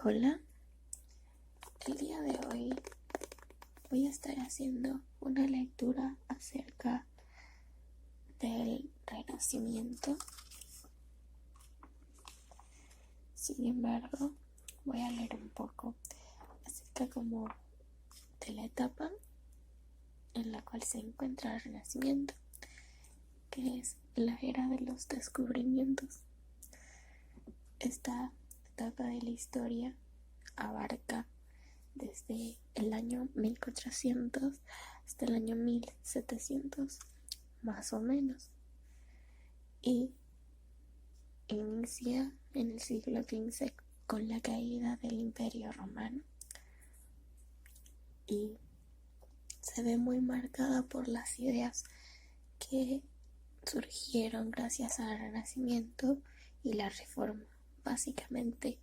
Hola, el día de hoy voy a estar haciendo una lectura acerca del Renacimiento. Sin embargo, voy a leer un poco acerca como de la etapa en la cual se encuentra el Renacimiento, que es la era de los descubrimientos. Esta etapa de la historia abarca desde el año 1400 hasta el año 1700, más o menos, y inicia en el siglo XV con la caída del Imperio Romano y se ve muy marcada por las ideas que surgieron gracias al Renacimiento y la Reforma. Básicamente,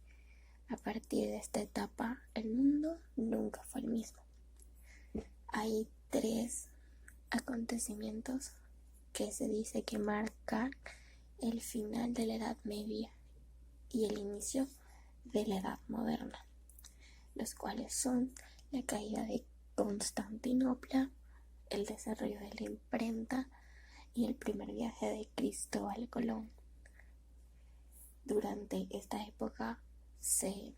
a partir de esta etapa, el mundo nunca fue el mismo. Hay tres acontecimientos que se dice que marcan el final de la Edad Media y el inicio de la Edad Moderna, los cuales son la caída de Constantinopla, el desarrollo de la imprenta y el primer viaje de Cristóbal Colón. Durante esta época se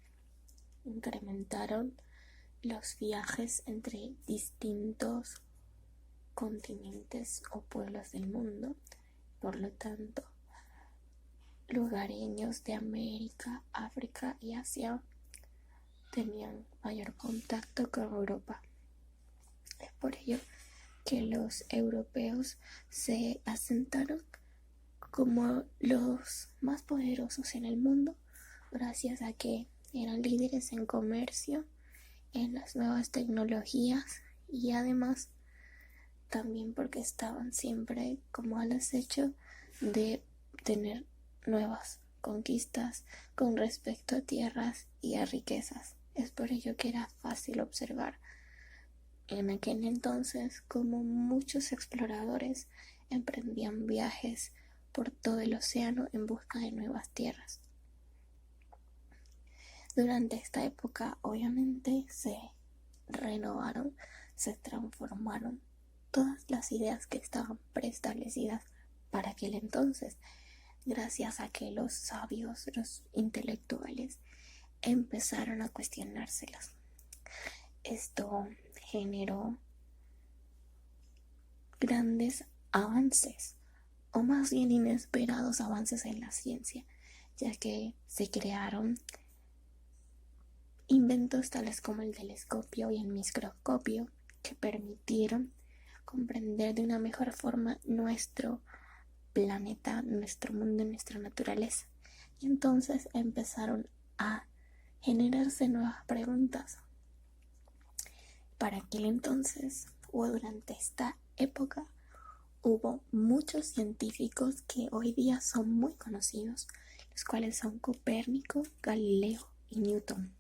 incrementaron los viajes entre distintos continentes o pueblos del mundo. Por lo tanto, lugareños de América, África y Asia tenían mayor contacto con Europa. Es por ello que los europeos se asentaron como los más poderosos en el mundo, gracias a que eran líderes en comercio, en las nuevas tecnologías y además también porque estaban siempre como al acecho de tener nuevas conquistas con respecto a tierras y a riquezas. Es por ello que era fácil observar en aquel entonces como muchos exploradores emprendían viajes por todo el océano en busca de nuevas tierras. Durante esta época, obviamente, se renovaron, se transformaron todas las ideas que estaban preestablecidas para aquel entonces, gracias a que los sabios, los intelectuales, empezaron a cuestionárselas. Esto generó grandes avances, o más bien inesperados avances en la ciencia, ya que se crearon inventos tales como el telescopio y el microscopio que permitieron comprender de una mejor forma nuestro planeta, nuestro mundo, nuestra naturaleza. Y entonces empezaron a generarse nuevas preguntas. Para aquel entonces, o durante esta época, hubo muchos científicos que hoy día son muy conocidos, los cuales son Copérnico, Galileo y Newton.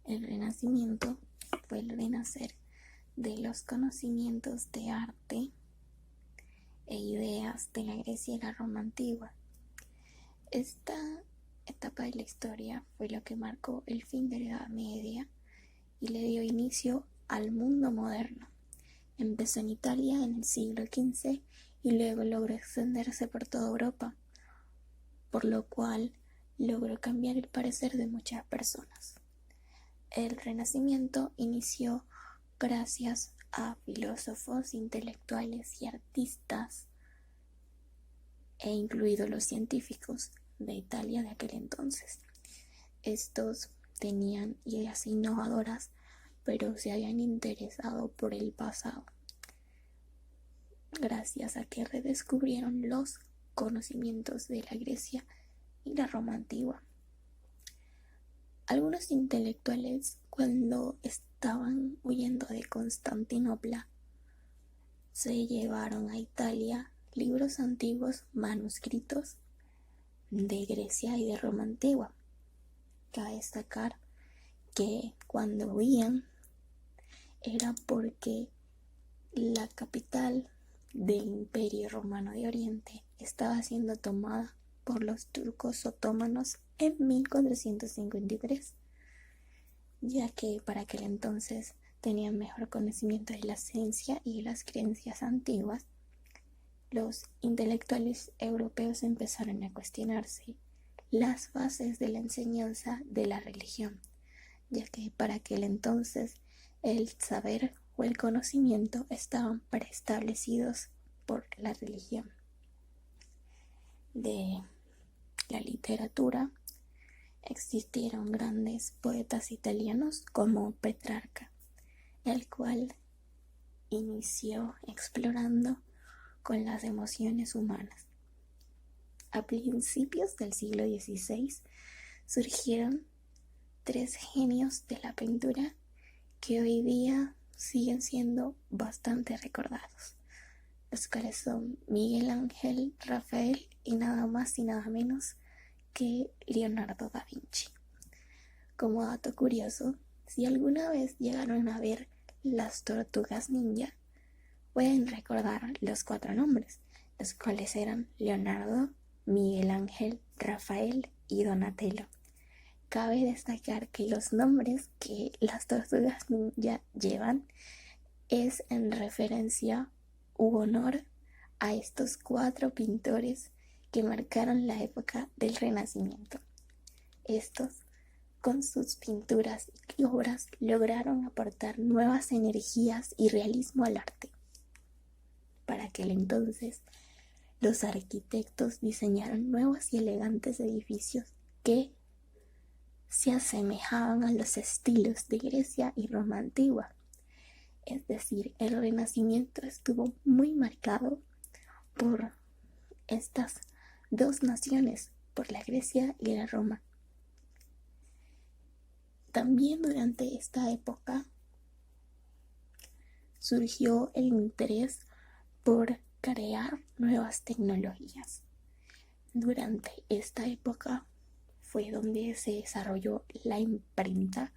El Renacimiento fue el renacer de los conocimientos de arte e ideas de la Grecia y la Roma antigua. Esta etapa de la historia fue lo que marcó el fin de la Edad Media y le dio inicio al mundo moderno. Empezó en Italia en el siglo XV y luego logró extenderse por toda Europa, por lo cual logró cambiar el parecer de muchas personas. El Renacimiento inició gracias a filósofos, intelectuales y artistas, e incluidos los científicos de Italia de aquel entonces. Estos tenían ideas innovadoras, pero se habían interesado por el pasado, gracias a que redescubrieron los conocimientos de la Grecia y la Roma antigua. Algunos intelectuales, cuando estaban huyendo de Constantinopla, se llevaron a Italia libros antiguos manuscritos de Grecia y de Roma antigua. Cabe destacar que cuando huían era porque la capital del Imperio Romano de Oriente estaba siendo tomada por los turcos otomanos en 1453, ya que para aquel entonces tenían mejor conocimiento de la ciencia y las creencias antiguas. Los intelectuales europeos empezaron a cuestionarse las bases de la enseñanza de la religión, ya que para aquel entonces el saber o el conocimiento estaban preestablecidos por la religión. De la literatura existieron grandes poetas italianos como Petrarca, el cual inició explorando con las emociones humanas. A principios del siglo XVI surgieron 3 genios de la pintura que hoy día siguen siendo bastante recordados, los cuales son Miguel Ángel, Rafael y nada más y nada menos que Leonardo da Vinci. Como dato curioso, si alguna vez llegaron a ver las tortugas ninja, pueden recordar los 4 nombres, los cuales eran Leonardo, Miguel Ángel, Rafael y Donatello. Cabe destacar que los nombres que las tortugas ninja llevan es en referencia u honor a estos 4 pintores que marcaron la época del Renacimiento. Estos, con sus pinturas y obras, lograron aportar nuevas energías y realismo al arte. Para aquel entonces, los arquitectos diseñaron nuevos y elegantes edificios que se asemejaban a los estilos de Grecia y Roma antigua. Es decir, el Renacimiento estuvo muy marcado por estas 2 naciones, por la Grecia y la Roma. También durante esta época surgió el interés por crear nuevas tecnologías. Durante esta época fue donde se desarrolló la imprenta,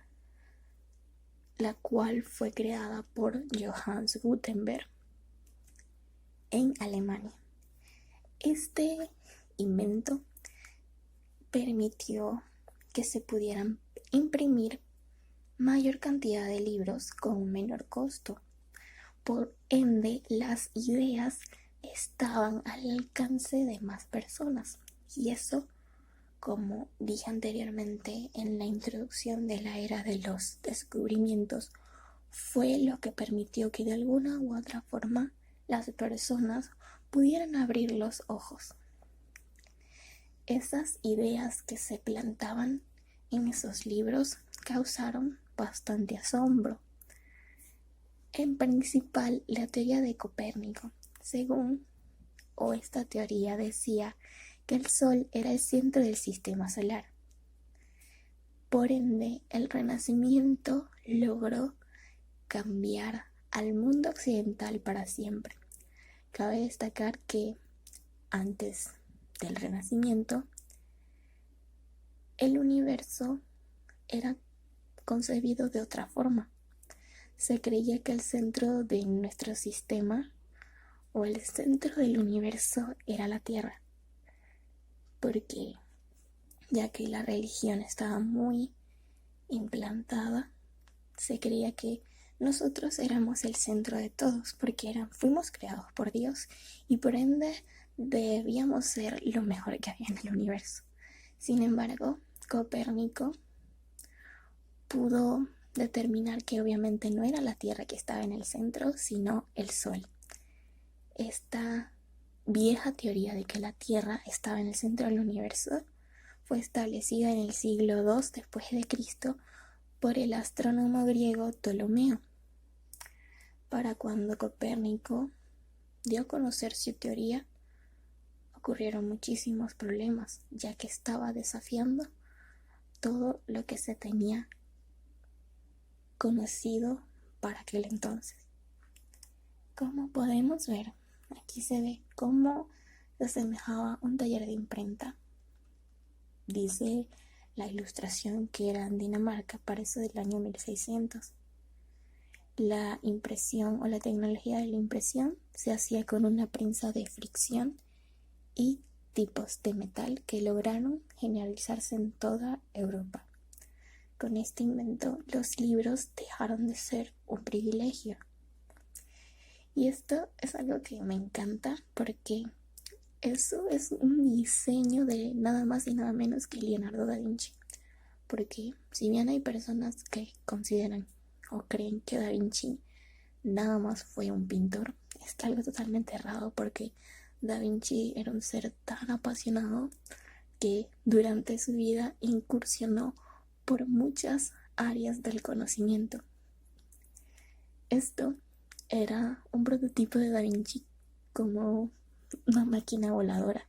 la cual fue creada por Johannes Gutenberg en Alemania. Este invento permitió que se pudieran imprimir mayor cantidad de libros con un menor costo. Por ende, las ideas estaban al alcance de más personas, y eso, como dije anteriormente en la introducción de la era de los descubrimientos, fue lo que permitió que de alguna u otra forma las personas pudieran abrir los ojos. Esas ideas que se plantaban en esos libros causaron bastante asombro. En principal, la teoría de Copérnico, esta teoría decía que el Sol era el centro del sistema solar. Por ende, el Renacimiento logró cambiar al mundo occidental para siempre. Cabe destacar que antes del Renacimiento, el universo era concebido de otra forma. Se creía que el centro de nuestro sistema o el centro del universo era la Tierra, porque ya que la religión estaba muy implantada, se creía que nosotros éramos el centro de todos, porque fuimos creados por Dios y por ende debíamos ser lo mejor que había en el universo. Sin embargo, Copérnico pudo determinar que obviamente no era la Tierra que estaba en el centro, sino el Sol. Esta vieja teoría de que la Tierra estaba en el centro del universo fue establecida en el siglo II después de Cristo por el astrónomo griego Ptolomeo. Para cuando Copérnico dio a conocer su teoría, ocurrieron muchísimos problemas, ya que estaba desafiando todo lo que se tenía conocido para aquel entonces. Como podemos ver, aquí se ve cómo se asemejaba un taller de imprenta. Dice la ilustración que era en Dinamarca para eso del año 1600. La impresión o la tecnología de la impresión se hacía con una prensa de fricción y tipos de metal que lograron generalizarse en toda Europa. Con este invento, los libros dejaron de ser un privilegio. Y esto es algo que me encanta porque eso es un diseño de nada más y nada menos que Leonardo da Vinci. Porque si bien hay personas que consideran o creen que da Vinci nada más fue un pintor, es algo totalmente errado porque da Vinci era un ser tan apasionado que durante su vida incursionó por muchas áreas del conocimiento. Esto era un prototipo de Da Vinci como una máquina voladora.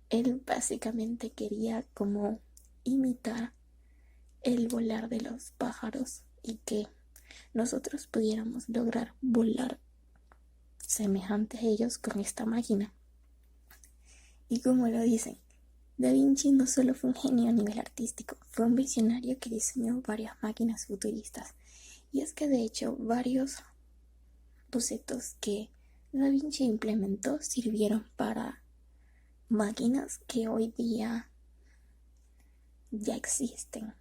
Él básicamente quería como imitar el volar de los pájaros y que nosotros pudiéramos lograr volar semejante a ellos con esta máquina. Y como lo dicen, Da Vinci no solo fue un genio a nivel artístico, fue un visionario que diseñó varias máquinas futuristas. Y es que de hecho varios bocetos que Da Vinci implementó sirvieron para máquinas que hoy día ya existen.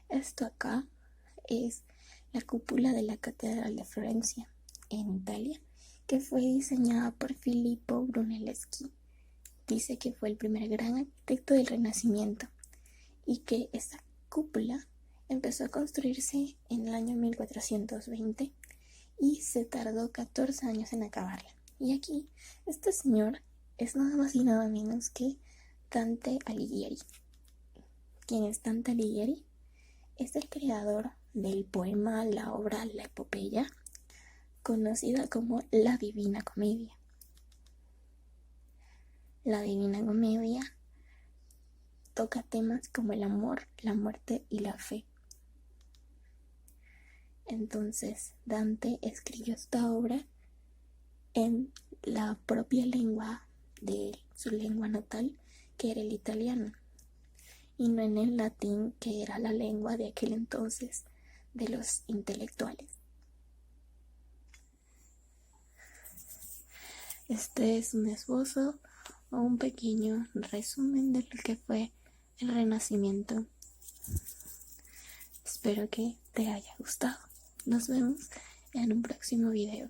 Esto acá es la cúpula de la Catedral de Florencia, en Italia, que fue diseñada por Filippo Brunelleschi. Dice que fue el primer gran arquitecto del Renacimiento y que esta cúpula empezó a construirse en el año 1420 y se tardó 14 años en acabarla. Y aquí, este señor es nada más y nada menos que Dante Alighieri. ¿Quién es Dante Alighieri? Es el creador del poema, la obra, la epopeya, conocida como la Divina Comedia. La Divina Comedia toca temas como el amor, la muerte y la fe. Entonces Dante escribió esta obra en la propia lengua de su lengua natal, que era el italiano, y no en el latín, que era la lengua de aquel entonces de los intelectuales. Este es un esbozo o un pequeño resumen de lo que fue el Renacimiento. Espero que te haya gustado. Nos vemos en un próximo video.